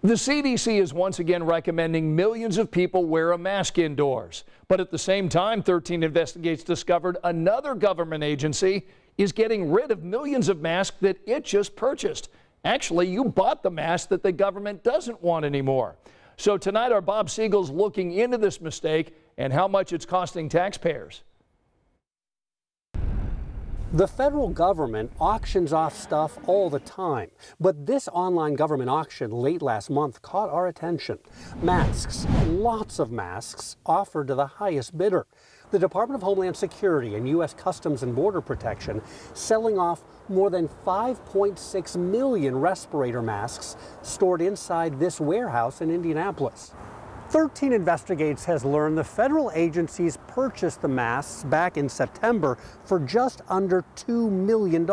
The CDC is once again recommending millions of people wear a mask indoors. But at the same time, 13 Investigates discovered another government agency is getting rid of millions of masks that it just purchased. Actually, you bought the mask that the government doesn't want anymore. So tonight, our Bob Siegel's looking into this mistake and how much it's costing taxpayers. The federal government auctions off stuff all the time, but this online government auction late last month caught our attention. Masks, lots of masks, offered to the highest bidder. The Department of Homeland Security and U.S. Customs and Border Protection selling off more than 5.6 million respirator masks stored inside this warehouse in Indianapolis. 13 Investigates has learned the federal agencies purchased the masks back in September for just under $2 million.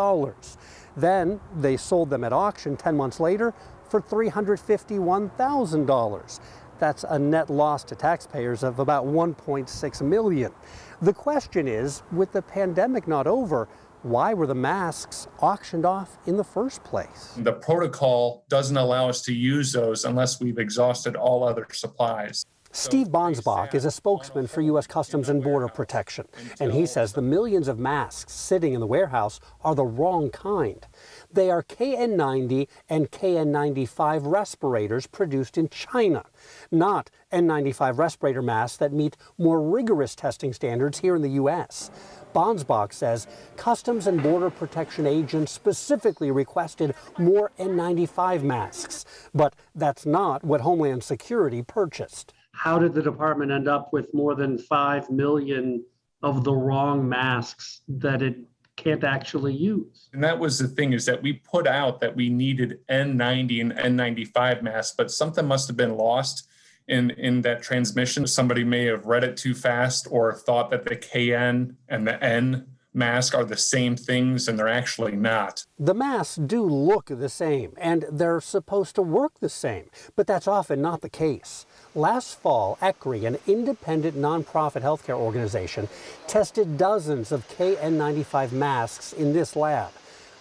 Then they sold them at auction 10 months later for $351,000. That's a net loss to taxpayers of about $1.6 million. The question is, with the pandemic not over, why were the masks auctioned off in the first place? The protocol doesn't allow us to use those unless we've exhausted all other supplies. Steve Bonsbach is a spokesman for U.S. Customs and Border Protection, and he says the millions of masks sitting in the warehouse are the wrong kind. They are KN90 and KN95 respirators produced in China, not N95 respirator masks that meet more rigorous testing standards here in the U.S. Bonsbach says Customs and Border Protection agents specifically requested more N95 masks, but that's not what Homeland Security purchased. How did the department end up with more than 5 million of the wrong masks that it can't actually use? And that was the thing, is that we put out that we needed N90 and N95 masks, but something must have been lost in that transmission. Somebody may have read it too fast or thought that the KN and the N mask are the same things, and they're actually not. The masks do look the same, and they're supposed to work the same, but that's often not the case. Last fall, ECRI, an independent nonprofit healthcare organization, tested dozens of KN95 masks in this lab.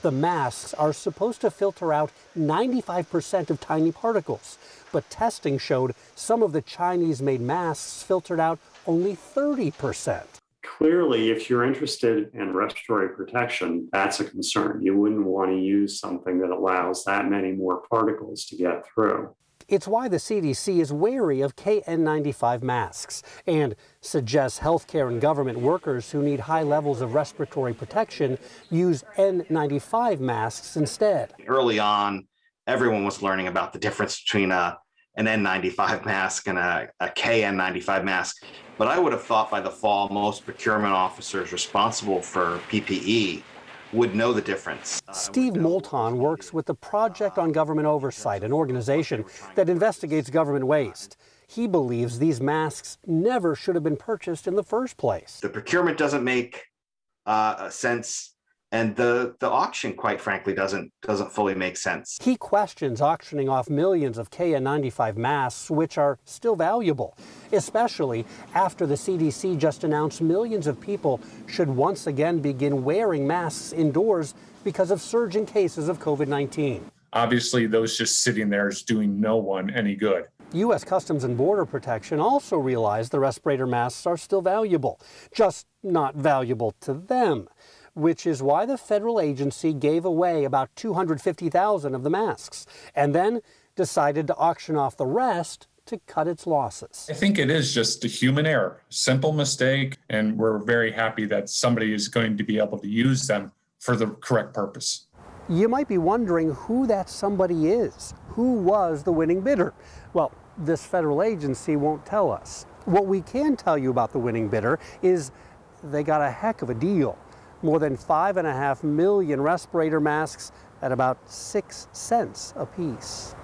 The masks are supposed to filter out 95% of tiny particles, but testing showed some of the Chinese-made masks filtered out only 30%. Clearly, if you're interested in respiratory protection, that's a concern. You wouldn't want to use something that allows that many more particles to get through. It's why the CDC is wary of KN95 masks and suggests healthcare and government workers who need high levels of respiratory protection use N95 masks instead. Early on, everyone was learning about the difference between an N95 mask and a KN95 mask. But I would have thought by the fall, most procurement officers responsible for PPE would know the difference. Steve Moulton works with the Project on Government Oversight, an organization that investigates government waste. He believes these masks never should have been purchased in the first place. The procurement doesn't make sense, and the auction, quite frankly, doesn't fully make sense. He questions auctioning off millions of KN95 masks, which are still valuable, especially after the CDC just announced millions of people should once again begin wearing masks indoors because of surging cases of COVID-19. Obviously, those just sitting there is doing no one any good. U.S. Customs and Border Protection also realized the respirator masks are still valuable, just not valuable to them, which is why the federal agency gave away about 250,000 of the masks and then decided to auction off the rest to cut its losses. I think it is just a human error, simple mistake, and we're very happy that somebody is going to be able to use them for the correct purpose. You might be wondering who that somebody is. Who was the winning bidder? Well, this federal agency won't tell us. What we can tell you about the winning bidder is they got a heck of a deal. More than 5.5 million respirator masks at about 6 cents apiece.